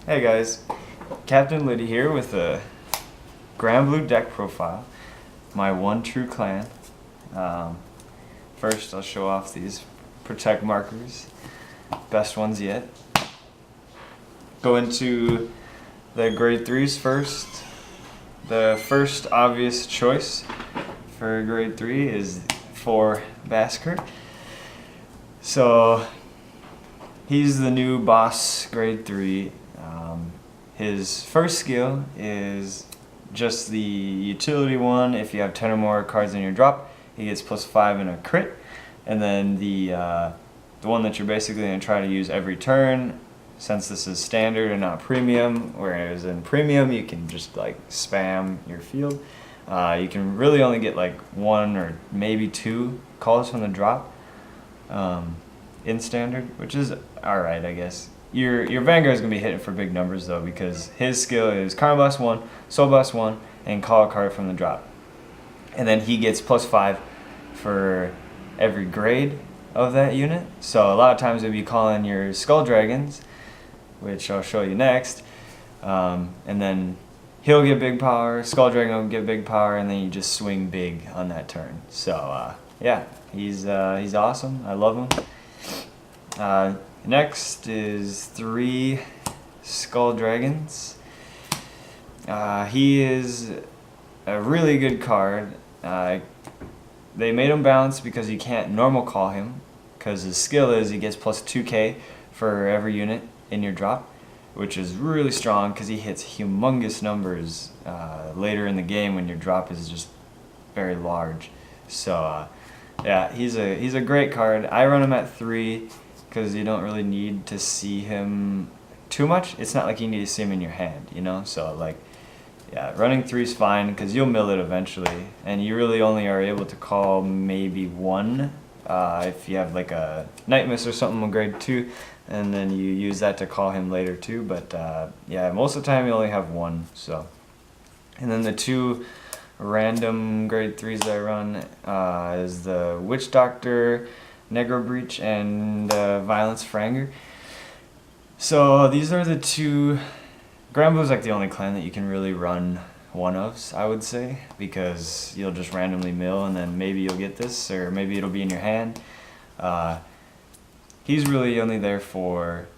Hey guys, Captain Litty here with a Granblue deck profile, my one true clan. First I'll show off these protect markers, best ones yet. Go into the grade 3s first. The first obvious choice for grade 3 is for Basker. So he's the new boss grade 3. His first skill is just the utility one. If you have 10 or more cards in your drop, he gets +5 in a crit. And then the one that you're basically going to try to use every turn, since this is standard and not premium, whereas in premium you can just like spam your field. You can really only get like 1 or maybe 2 calls from the drop in standard, which is alright, I guess. Your Vanguard is going to be hitting for big numbers though, because his skill is Karma Blast 1, Soul Blast 1, and call a card from the drop. And then he gets +5 for every grade of that unit. So a lot of times you'll be calling your Skull Dragons, which I'll show you next. And then he'll get big power, Skull Dragon will get big power, and then you just swing big on that turn. So yeah, he's awesome. I love him. Next is 3 Skull Dragons. He is a really good card. They made him balanced because you can't normal call him, because his skill is he gets +2k for every unit in your drop, which is really strong because he hits humongous numbers later in the game when your drop is just very large. So yeah, he's a great card. I run him at 3 because you don't really need to see him too much. It's not like you need to see him in your hand, you know? So like, yeah, running 3 is fine because you'll mill it eventually, and you really only are able to call maybe 1 if you have like a Night Mist or something on grade 2, and then you use that to call him later too. But yeah, most of the time you only have 1. So, and then the 2 random grade 3s that I run is the Witch Doctor, Negro Breach, and Violence Franger. So these are the 2. Granblue is like the only clan that you can really run one ofs, I would say, because you'll just randomly mill and then maybe you'll get this, or maybe it'll be in your hand. He's really only there for,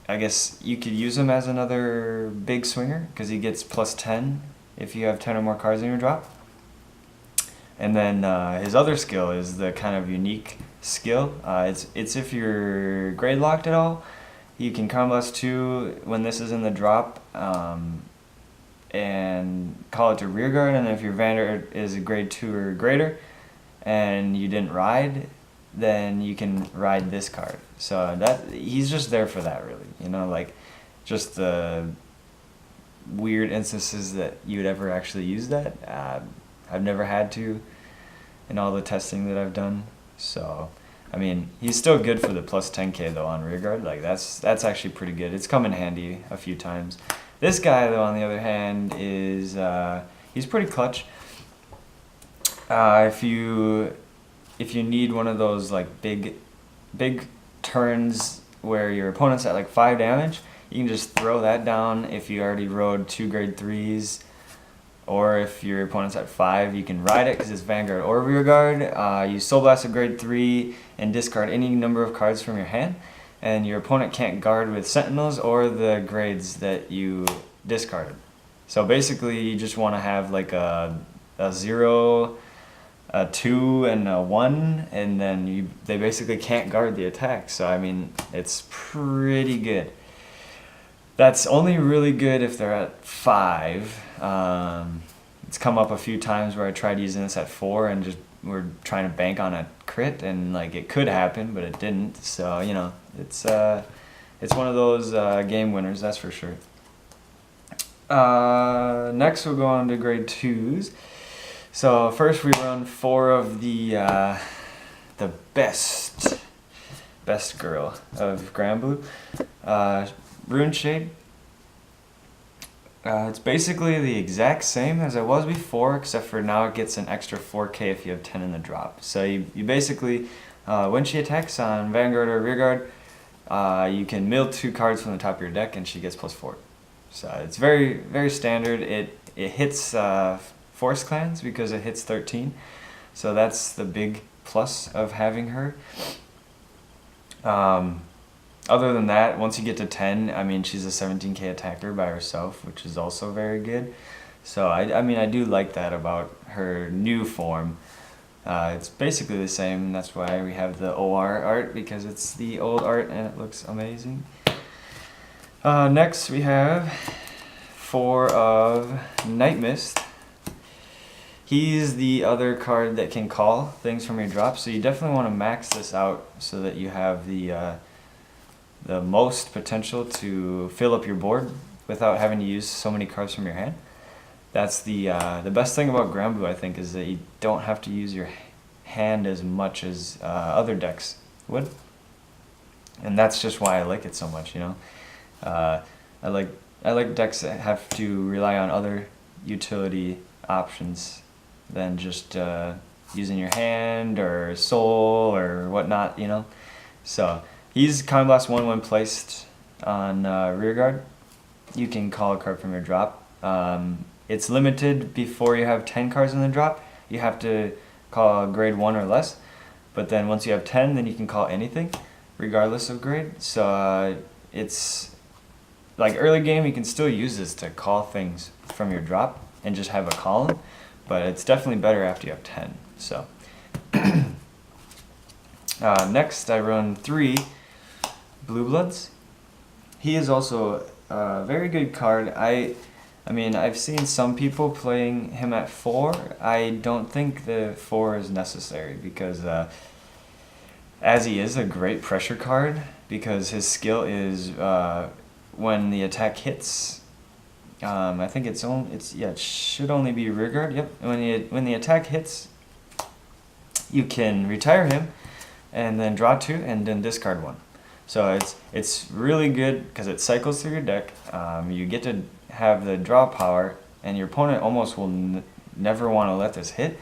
I guess you could use him as another big swinger because he gets +10 if you have 10 or more cards in your drop. And then his other skill is the kind of unique skill. It's if you're grade locked at all, you can Karma Blast 2 when this is in the drop and call it to rear guard. And if your Vanguard is a grade 2 or greater and you didn't ride, then you can ride this card. So that he's just there for that, really. You know, like just the weird instances that you would ever actually use that. I've never had to in all the testing that I've done. So, I mean, he's still good for the +10k though on rearguard. Like that's actually pretty good. It's come in handy a few times. This guy though, on the other hand, is he's pretty clutch. If you need one of those like big turns where your opponent's at like 5 damage, you can just throw that down if you already rode 2 grade 3s. Or if your opponent's at 5, you can ride it because it's Vanguard or Rearguard. You Soul Blast a grade 3 and discard any number of cards from your hand. And your opponent can't guard with Sentinels or the grades that you discarded. So basically you just want to have like a 0, a 2, and a 1. And then they basically can't guard the attack. So I mean, it's pretty good. That's only really good if they're at 5. It's come up a few times where I tried using this at 4 and just we're trying to bank on a crit, and like it could happen, but it didn't. So you know, it's one of those game winners, that's for sure. Next we'll go on to grade 2s. So first we run 4 of the best girl of Granblue. Rune Shade. It's basically the exact same as it was before, except for now it gets an extra 4k if you have 10 in the drop. So you basically, when she attacks on Vanguard or Rearguard, you can mill 2 cards from the top of your deck and she gets +4. So it's very, very standard. It hits Forest Clans because it hits 13. So that's the big plus of having her. Other than that, once you get to 10, I mean, she's a 17k attacker by herself, which is also very good. So I mean, I do like that about her new form. It's basically the same. That's why we have the OR art, because it's the old art and it looks amazing. Next we have 4 of Night Mist. He's the other card that can call things from your drop, so you definitely want to max this out so that you have the most potential to fill up your board without having to use so many cards from your hand. That's the best thing about Granblue, I think, is that you don't have to use your hand as much as other decks would, and that's just why I like it so much. You know, I like decks that have to rely on other utility options than just using your hand or soul or whatnot. You know, so he's Counterblast 1 when placed on rearguard. You can call a card from your drop. It's limited before you have 10 cards in the drop. You have to call a grade 1 or less. But then once you have 10, then you can call anything, regardless of grade. So it's like early game, you can still use this to call things from your drop and just have a column. But it's definitely better after you have 10. So next, I run 3 Blue Bloods. He is also a very good card. I mean, I've seen some people playing him at 4. I don't think the 4 is necessary because as he is a great pressure card, because his skill is when the attack hits. I think it should only be rearguard. Yep. When the attack hits, you can retire him, and then draw 2, and then discard 1. So it's really good because it cycles through your deck. You get to have the draw power, and your opponent almost will never want to let this hit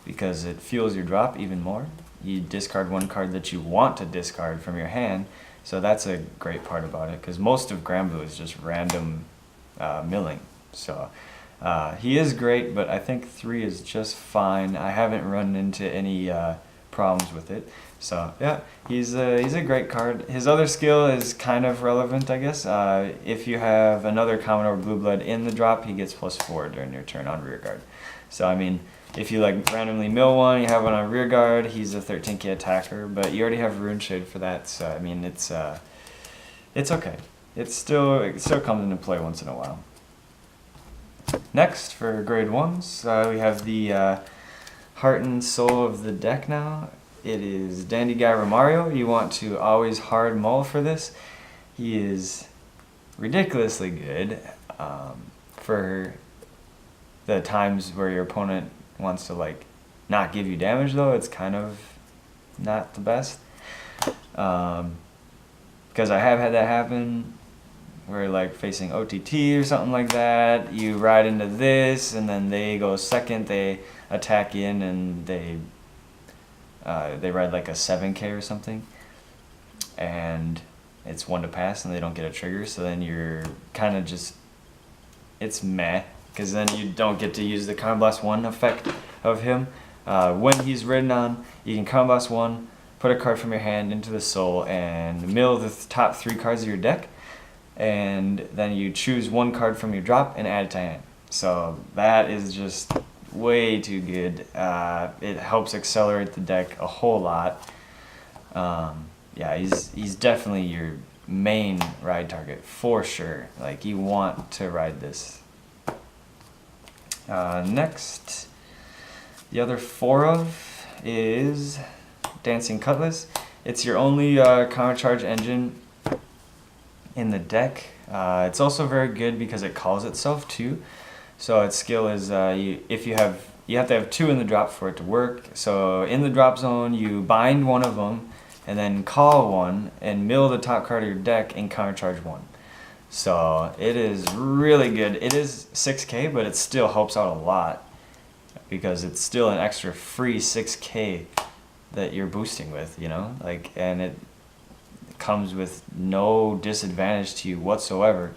because it fuels your drop even more. You discard 1 card that you want to discard from your hand, so that's a great part about it, because most of Granblue is just random milling. So he is great, but I think 3 is just fine. I haven't run into any problems with it. So yeah, he's a great card. His other skill is kind of relevant, I guess. If you have another common or blue blood in the drop, he gets +4 during your turn on rearguard. So I mean, if you like randomly mill 1, you have one on rearguard, he's a 13k attacker, but you already have Rune Shade for that. So I mean, it's okay. It still comes into play once in a while. Next, for grade 1s, we have the Heart and Soul of the deck now. It is Dandy Guy Romario. You want to always hard mull for this. He is ridiculously good for the times where your opponent wants to like not give you damage, though. It's kind of not the best. Because I have had that happen where like facing OTT or something like that, you ride into this and then they go second, they attack in and they ride like a 7k or something, and it's 1 to pass and they don't get a trigger, so then you're kind of just, it's meh, because then you don't get to use the Counterblast 1 effect of him. When he's ridden on, you can Counterblast 1, put a card from your hand into the soul, and mill the top 3 cards of your deck, and then you choose 1 card from your drop and add it to hand. So that is just way too good. It helps accelerate the deck a whole lot. Yeah, he's definitely your main ride target for sure. Like, you want to ride this. Next, the other 4 of is Dancing Cutlass. It's your only countercharge engine in the deck. It's also very good because it calls itself too. So its skill is you have to have 2 in the drop for it to work. So in the drop zone, you bind 1 of them and then call 1 and mill the top card of your deck and countercharge 1. So it is really good. It is 6k, but it still helps out a lot because it's still an extra free 6k that you're boosting with, you know, like, and it comes with no disadvantage to you whatsoever,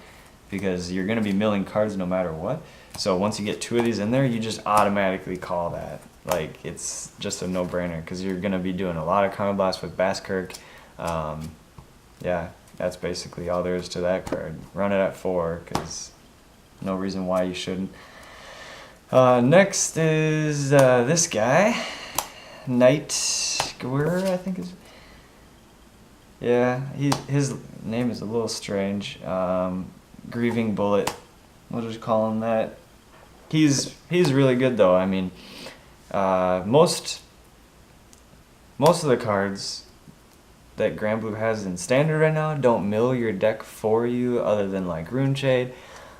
because you're going to be milling cards no matter what. So once you get 2 of these in there, you just automatically call that. Like, it's just a no-brainer, because you're going to be doing a lot of Counter Blast with Basskirk. Yeah, that's basically all there is to that card. Run it at 4, because no reason why you shouldn't. Next is this guy, Knight Square, I think is. Yeah, his name is a little strange. Grieving Bullet, we'll just call him that. He's really good though. I mean, most of the cards that Granblue has in standard right now don't mill your deck for you, other than like Rune Shade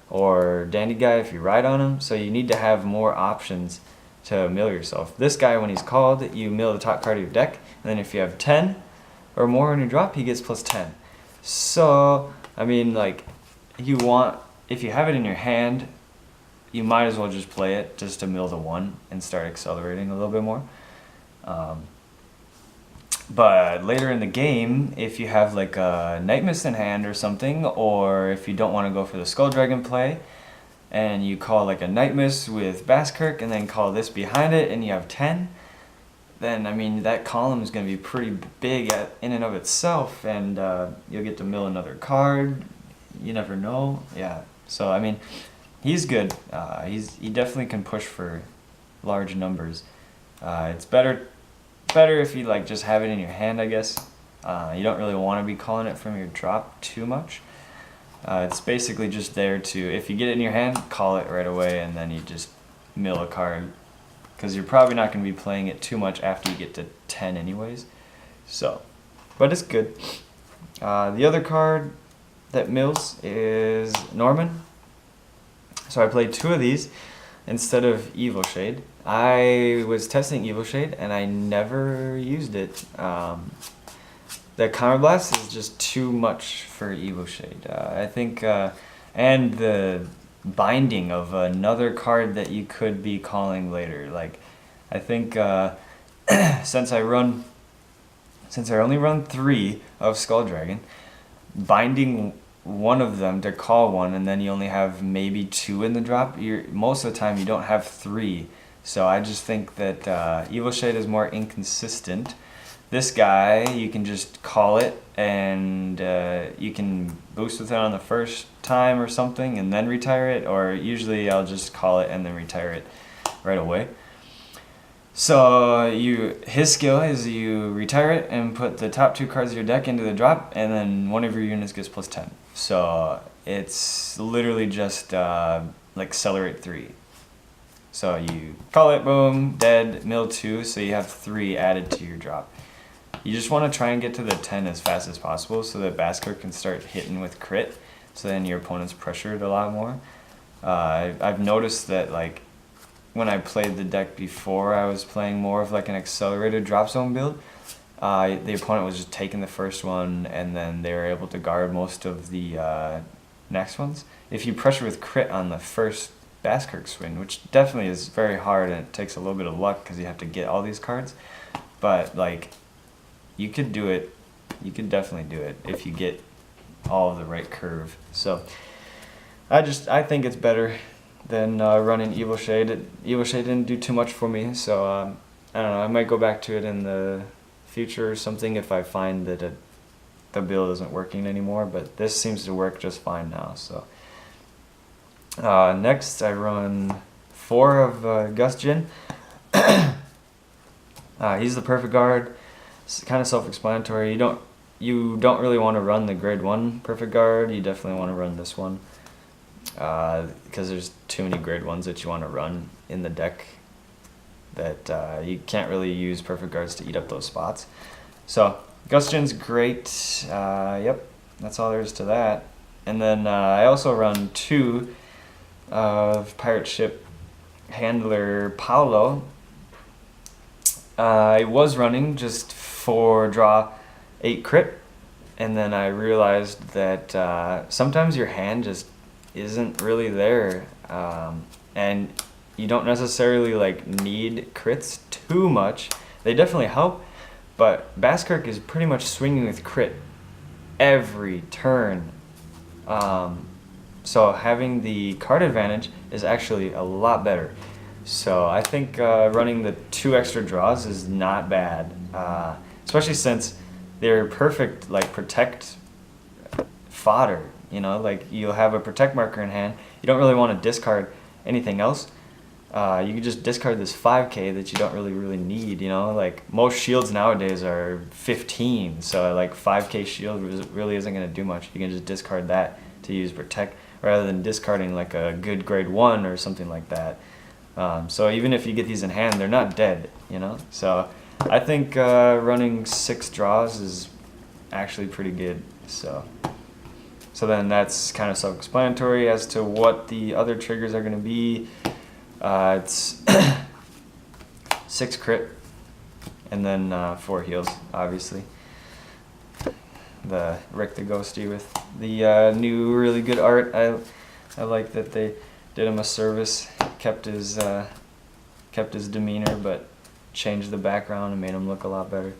or Dandy Guy if you ride on him. So you need to have more options to mill yourself. This guy, when he's called, you mill the top card of your deck, and then if you have 10 or more on your drop, he gets +10. So I mean, like, if you have it in your hand, you might as well just play it just to mill the 1 and start accelerating a little bit more. But later in the game, if you have like a Night Mist in hand or something, or if you don't want to go for the Skull Dragon play, and you call like a Night Mist with Basskirk and then call this behind it, and you have 10, then I mean that column is going to be pretty big in and of itself, and you'll get to mill another card. You never know. Yeah. So I mean, he's good. He definitely can push for large numbers. It's better if you like just have it in your hand, I guess. You don't really want to be calling it from your drop too much. It's basically just there to, if you get it in your hand, call it right away, and then you just mill a card, because you're probably not going to be playing it too much after you get to 10 anyways. So, but it's good. The other card that mills is Norman. So I played 2 of these instead of Evil Shade. I was testing Evil Shade and I never used it. The Counter Blast is just too much for Evil Shade. I think, and the binding of another card that you could be calling later. Like, I think since I only run 3 of Skull Dragon, binding one of them to call one, and then you only have maybe 2 in the drop, most of the time you don't have 3. So I just think that Evil Shade is more inconsistent. This guy, you can just call it, and you can boost with it on the first time or something and then retire it, or usually I'll just call it and then retire it right away. So his skill is you retire it and put the top 2 cards of your deck into the drop, and then one of your units gets +10. So it's literally just like Accelerate 3. So you call it, boom, dead, mill 2, so you have 3 added to your drop. You just want to try and get to the 10 as fast as possible so that Basskirk can start hitting with crit, so then your opponent's pressured a lot more. I've noticed that, like, when I played the deck before, I was playing more of like an accelerated drop zone build. The opponent was just taking the first one, and then they were able to guard most of the next ones. If you pressure with crit on the first Basskirk swing, which definitely is very hard and it takes a little bit of luck because you have to get all these cards, but like, you could do it. You could definitely do it if you get all of the right curve. So I think it's better than running Evil Shade. Evil Shade didn't do too much for me, so I don't know. I might go back to it in the future or something if I find that the build isn't working anymore. But this seems to work just fine now. So next, I run 4 of Gus Jin. He's the perfect guard. It's kind of self-explanatory. You don't really want to run the grade 1 perfect guard. You definitely want to run this one, because there's too many grade 1s that you want to run in the deck that you can't really use perfect guards to eat up those spots. So Gus Jin's great. Yep, that's all there is to that. And then I also run 2 of Pirate Ship Handler Paolo. I was running just for draw 8 crit, and then I realized that sometimes your hand just isn't really there, and you don't necessarily like need crits too much. They definitely help, but Basskirk is pretty much swinging with crit every turn. So having the card advantage is actually a lot better. So I think running the 2 extra draws is not bad, especially since they're perfect like protect fodder. You know, like you'll have a protect marker in hand. You don't really want to discard anything else. You can just discard this 5k that you don't really need. You know, like most shields nowadays are 15, so like 5k shield really isn't going to do much. You can just discard that to use protect rather than discarding like a good grade 1 or something like that. So even if you get these in hand, they're not dead, you know? So I think running 6 draws is actually pretty good. So then that's kind of self-explanatory as to what the other triggers are going to be. It's 6 crit and then 4 heals, obviously. The Rick the Ghosty with the new really good art. I like that they did him a service, kept his demeanor, but changed the background and made him look a lot better.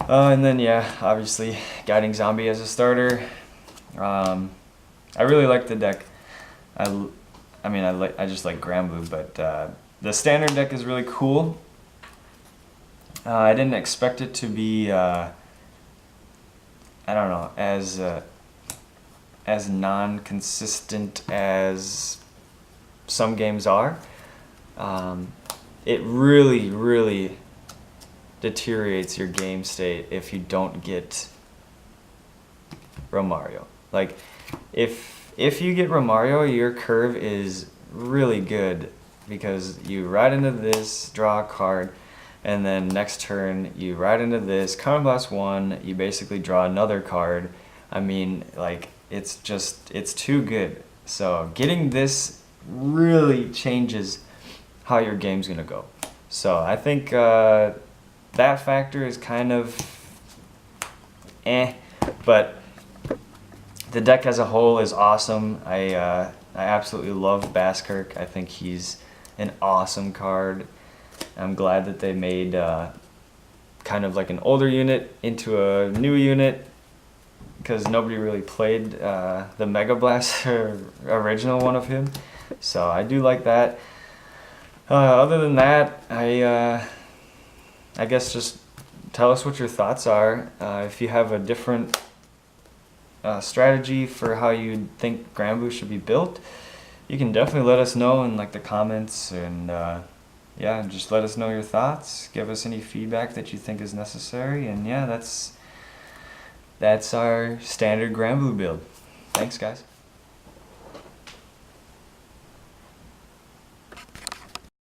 And then yeah, obviously Guiding Zombie as a starter. I really like the deck. I just like Granblue, but the standard deck is really cool. I didn't expect it to be I don't know, as non-consistent as some games are. It really deteriorates your game state if you don't get Romario. Like, if you get Romario, your curve is really good because you ride into this, draw a card, and then next turn you ride into this, counterblast 1, you basically draw another card. I mean, like, it's too good. So getting this really changes how your game's gonna go. So I think that factor is kind of but the deck as a whole is awesome. I absolutely love Baskirk. I think he's an awesome card. I'm glad that they made kind of like an older unit into a new unit, because nobody really played the Mega Blaster original one of him. So I do like that. Other than that, I guess just tell us what your thoughts are. If you have a different strategy for how you think Granblue should be built, you can definitely let us know in like the comments, and yeah, just let us know your thoughts. Give us any feedback that you think is necessary, and yeah, that's our standard Granblue build. Thanks, guys.